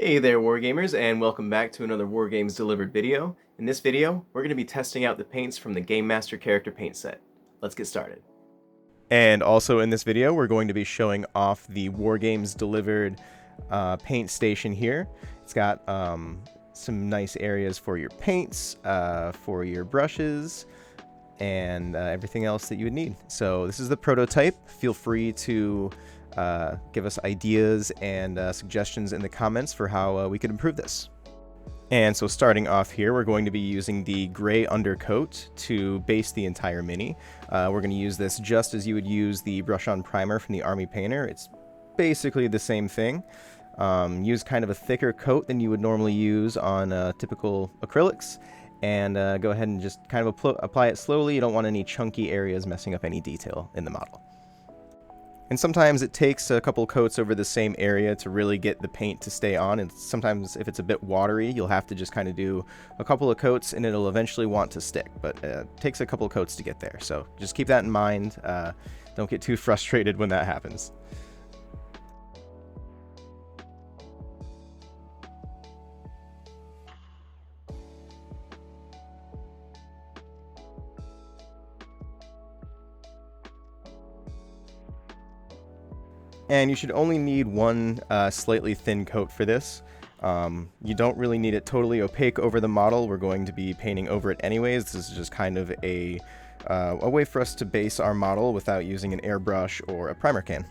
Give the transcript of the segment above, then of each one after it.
Hey there, Wargamers, and welcome back to another Wargames Delivered video. In this video, we're going to be testing out the paints from the Gamemaster character paint set. Let's get started. And also in this video, we're going to be showing off the Wargames Delivered paint station here. It's got some nice areas for your paints, for your brushes, and everything else that you would need. So this is the prototype. Feel free to give us ideas and suggestions in the comments for how we could improve this. And so starting off here, we're going to be using the gray undercoat to base the entire mini. We're going to use this just as you would use the brush-on primer from the Army Painter. It's basically the same thing. Use kind of a thicker coat than you would normally use on typical acrylics. And go ahead and just kind of apply it slowly. You don't want any chunky areas messing up any detail in the model. And sometimes it takes a couple coats over the same area to really get the paint to stay on. And sometimes if it's a bit watery, you'll have to just kind of do a couple of coats and it'll eventually want to stick. But it takes a couple of coats to get there. So just keep that in mind. Don't get too frustrated when that happens. And you should only need one slightly thin coat for this. You don't really need it totally opaque over the model. We're going to be painting over it anyways. This is just kind of a way for us to base our model without using an airbrush or a primer can.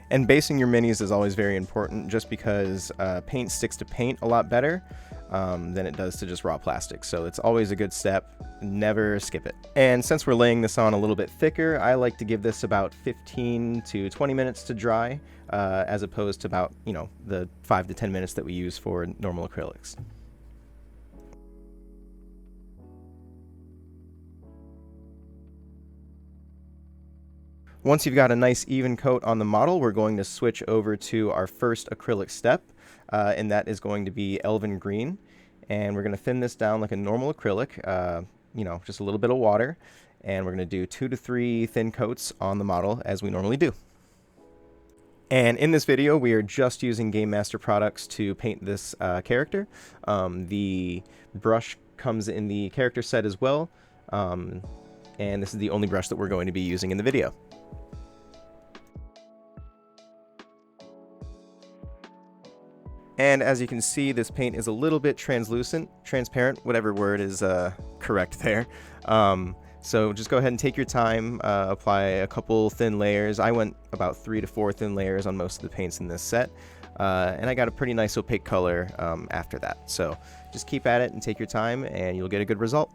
And basing your minis is always very important just because paint sticks to paint a lot better than it does to just raw plastic. So it's always a good step. Never skip it. And since we're laying this on a little bit thicker, I like to give this about 15 to 20 minutes to dry as opposed to about, the 5 to 10 minutes that we use for normal acrylics. Once you've got a nice even coat on the model, we're going to switch over to our first acrylic step, and that is going to be Elven Green. And we're going to thin this down like a normal acrylic, just a little bit of water, and we're going to do 2 to 3 thin coats on the model as we normally do. And in this video, we are just using Gamemaster products to paint this character. The brush comes in the character set as well, and this is the only brush that we're going to be using in the video. And as you can see, this paint is a little bit transparent, whatever word is correct there. So just go ahead and take your time, apply a couple thin layers. I went about 3 to 4 thin layers on most of the paints in this set, and I got a pretty nice opaque color after that. So just keep at it and take your time, and you'll get a good result.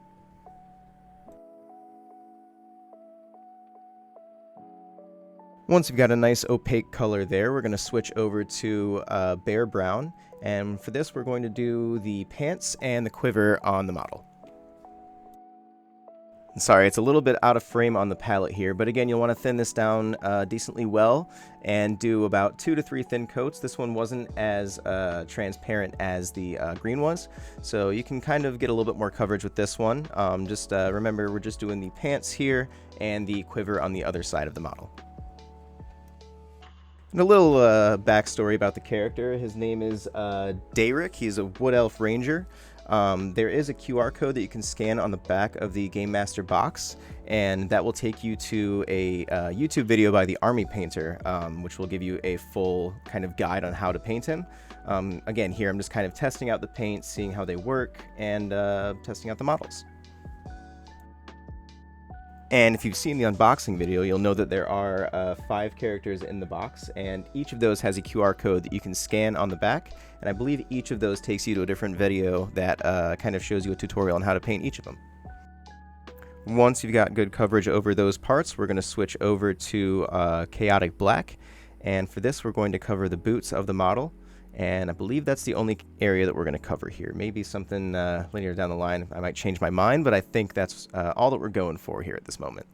Once you've got a nice opaque color there, we're going to switch over to Bare Brown. And for this, we're going to do the pants and the quiver on the model. Sorry, it's a little bit out of frame on the palette here, but again, you'll want to thin this down decently well and do about 2 to 3 thin coats. This one wasn't as transparent as the green was, so you can kind of get a little bit more coverage with this one. Just remember, we're just doing the pants here and the quiver on the other side of the model. And a little backstory about the character. His name is Dayrick. He's a Wood Elf Ranger. There is a QR code that you can scan on the back of the Gamemaster box, and that will take you to a YouTube video by the Army Painter, which will give you a full kind of guide on how to paint him. Again, here I'm just kind of testing out the paints, seeing how they work, and testing out the models. And if you've seen the unboxing video, you'll know that there are 5 characters in the box, and each of those has a QR code that you can scan on the back, and I believe each of those takes you to a different video that kind of shows you a tutorial on how to paint each of them. Once you've got good coverage over those parts, we're going to switch over to Chaotic Black, and for this we're going to cover the boots of the model. And I believe that's the only area that we're going to cover here. Maybe something later down the line, I might change my mind, but I think that's all that we're going for here at this moment.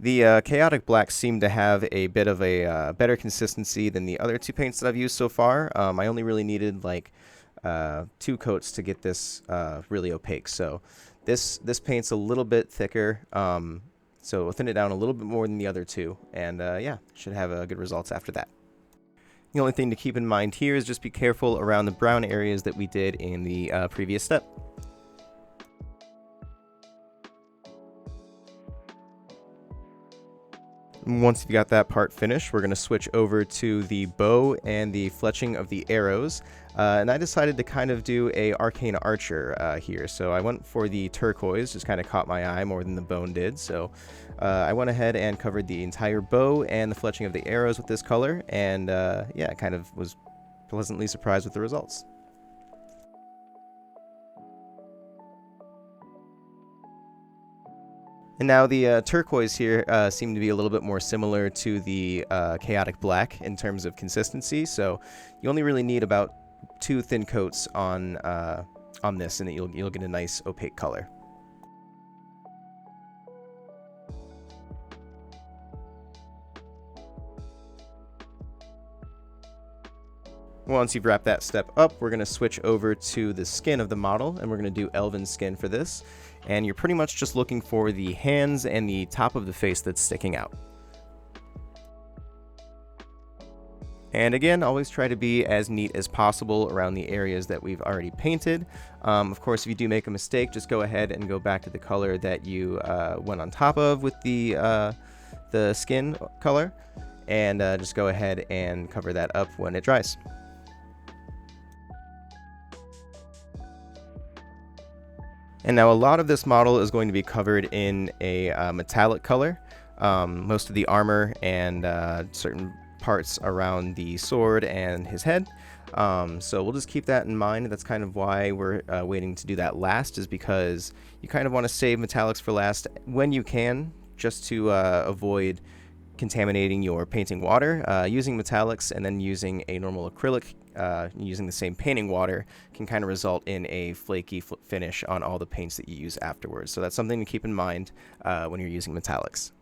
The Chaotic Black seemed to have a bit of a better consistency than the other 2 paints that I've used so far. I only really needed like 2 coats to get this really opaque. So this paint's a little bit thicker, so we'll thin it down a little bit more than the other 2. And yeah, should have good results after that. The only thing to keep in mind here is just be careful around the brown areas that we did in the previous step. Once you've got that part finished, we're going to switch over to the bow and the fletching of the arrows. And I decided to kind of do a arcane archer here. So I went for the turquoise, just kind of caught my eye more than the bone did. So I went ahead and covered the entire bow and the fletching of the arrows with this color. And yeah, I kind of was pleasantly surprised with the results. And now the turquoise here seemed to be a little bit more similar to the chaotic black in terms of consistency. So you only really need about 2 thin coats on this, and you'll get a nice opaque color. Once you've wrapped that step up, we're going to switch over to the skin of the model, and we're going to do elven skin for this. And you're pretty much just looking for the hands and the top of the face that's sticking out. And again, always try to be as neat as possible around the areas that we've already painted. Of course, if you do make a mistake, just go ahead and go back to the color that you went on top of with the skin color, and just go ahead and cover that up when it dries. And now a lot of this model is going to be covered in a metallic color. Most of the armor and certain parts around the sword and his head. So we'll just keep that in mind. That's kind of why we're waiting to do that last, is because you kind of want to save metallics for last when you can, just to avoid contaminating your painting water. Using metallics and then using a normal acrylic, using the same painting water, can kind of result in a flaky finish on all the paints that you use afterwards. So that's something to keep in mind when you're using metallics.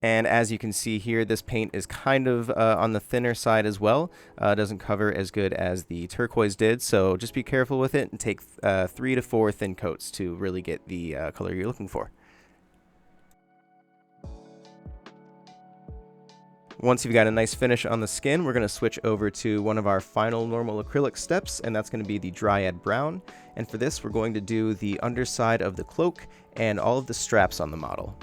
And as you can see here, this paint is kind of on the thinner side as well. It doesn't cover as good as the turquoise did, so just be careful with it and take 3 to 4 thin coats to really get the color you're looking for. Once you've got a nice finish on the skin, we're going to switch over to one of our final normal acrylic steps, and that's going to be the Dryad Brown. And for this, we're going to do the underside of the cloak and all of the straps on the model.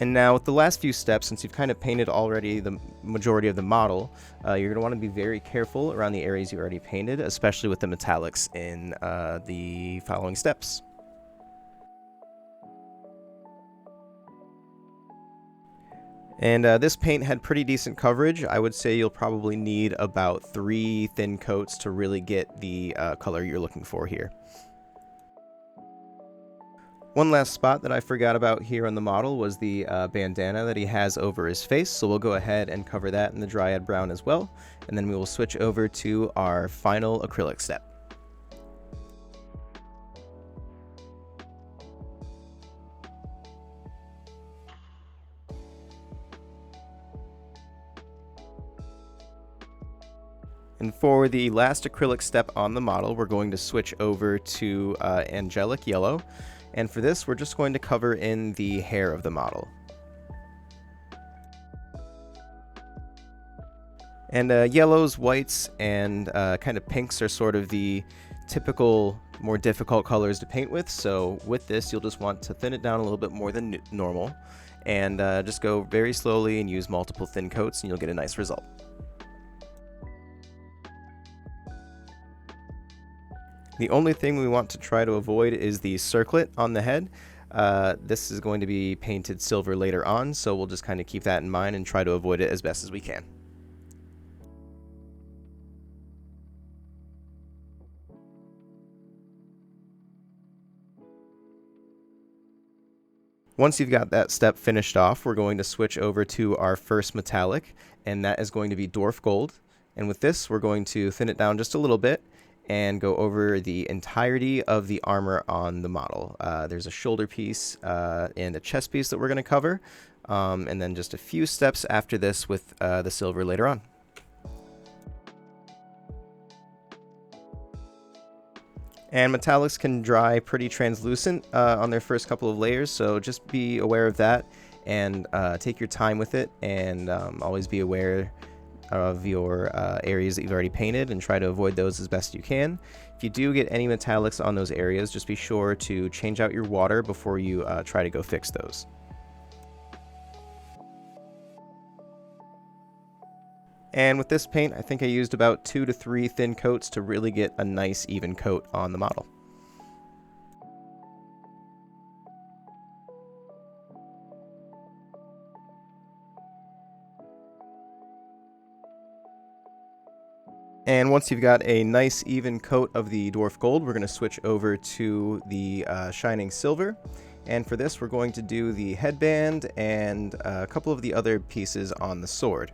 And now with the last few steps, since you've kind of painted already the majority of the model, you're going to want to be very careful around the areas you already painted, especially with the metallics in the following steps. And this paint had pretty decent coverage. I would say you'll probably need about 3 thin coats to really get the color you're looking for here. One last spot that I forgot about here on the model was the bandana that he has over his face, so we'll go ahead and cover that in the Dryad Brown as well, and then we will switch over to our final acrylic step. And for the last acrylic step on the model, we're going to switch over to Angelic Yellow. And for this, we're just going to cover in the hair of the model. And yellows, whites, and kind of pinks are sort of the typical, more difficult colors to paint with. So with this, you'll just want to thin it down a little bit more than normal. And just go very slowly and use multiple thin coats, and you'll get a nice result. The only thing we want to try to avoid is the circlet on the head. This is going to be painted silver later on, so we'll just kind of keep that in mind and try to avoid it as best as we can. Once you've got that step finished off, we're going to switch over to our first metallic, and that is going to be Dwarf Gold. And with this, we're going to thin it down just a little bit and go over the entirety of the armor on the model. There's a shoulder piece and a chest piece that we're going to cover, and then just a few steps after this with the silver later on. And metallics can dry pretty translucent on their first couple of layers, so just be aware of that and take your time with it, and always be aware of your areas that you've already painted and try to avoid those as best you can. If you do get any metallics on those areas, just be sure to change out your water before you try to go fix those. And with this paint, I think I used about 2 to 3 thin coats to really get a nice even coat on the model. And once you've got a nice even coat of the dwarf gold, we're going to switch over to the shining silver. And for this, we're going to do the headband and a couple of the other pieces on the sword.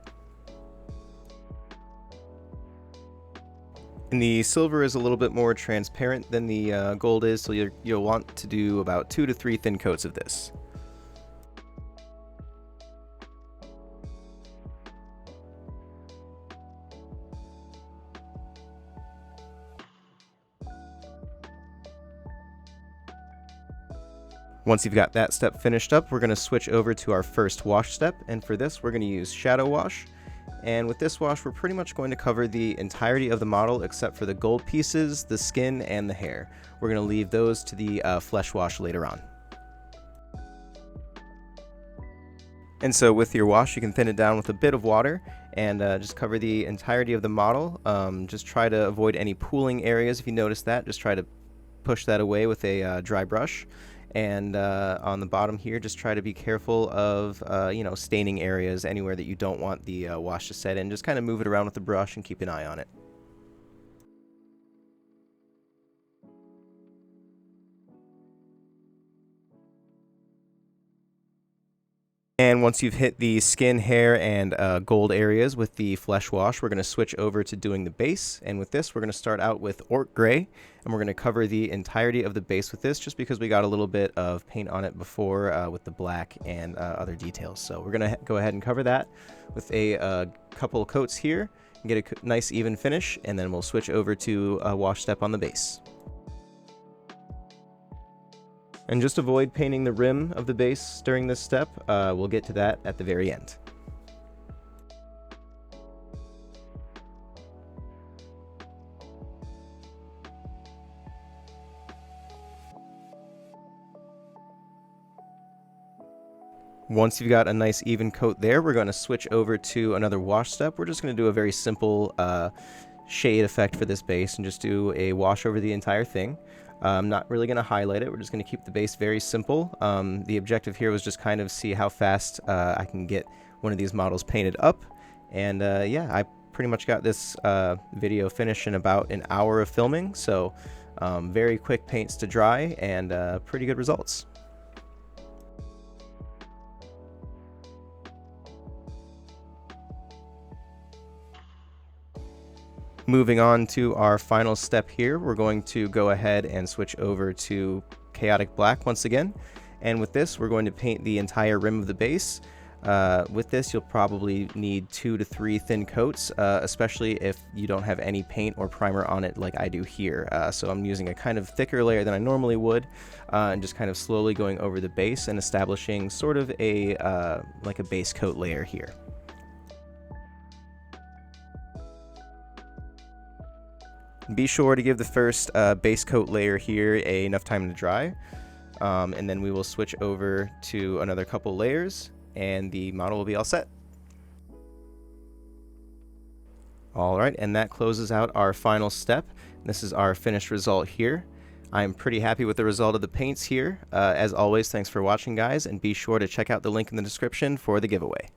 And the silver is a little bit more transparent than the gold is, so you'll want to do about 2 to 3 thin coats of this. Once you've got that step finished up, we're going to switch over to our first wash step, and for this we're going to use shadow wash. And with this wash, we're pretty much going to cover the entirety of the model except for the gold pieces, the skin, and the hair. We're going to leave those to the flesh wash later on. And so with your wash, you can thin it down with a bit of water and just cover the entirety of the model. Just try to avoid any pooling areas. If you notice that, just try to push that away with a dry brush. And on the bottom here, just try to be careful of staining areas anywhere that you don't want the wash to set in. Just kind of move it around with the brush and keep an eye on it. And once you've hit the skin, hair, and gold areas with the flesh wash, we're going to switch over to doing the base. And with this, we're going to start out with Orc Gray, and we're going to cover the entirety of the base with this, just because we got a little bit of paint on it before with the black and other details. So we're going to go ahead and cover that with a couple coats here, and get a nice even finish, and then we'll switch over to a wash step on the base. And just avoid painting the rim of the base during this step. We'll get to that at the very end. Once you've got a nice even coat there, we're going to switch over to another wash step. We're just going to do a very simple shade effect for this base and just do a wash over the entire thing. I'm not really going to highlight it. We're just going to keep the base very simple. The objective here was just kind of see how fast I can get one of these models painted up. And yeah, I pretty much got this video finished in about an hour of filming. So very quick paints to dry and pretty good results. Moving on to our final step here, we're going to go ahead and switch over to Chaotic Black once again. And with this, we're going to paint the entire rim of the base. With this, you'll probably need 2 to 3 thin coats, especially if you don't have any paint or primer on it like I do here. So I'm using a kind of thicker layer than I normally would, and just kind of slowly going over the base and establishing sort of a like a base coat layer here. Be sure to give the first base coat layer here enough time to dry, and then we will switch over to another couple layers and the model will be all set. Alright, and that closes out our final step. This is our finished result here. I'm pretty happy with the result of the paints here. As always, thanks for watching, guys, and be sure to check out the link in the description for the giveaway.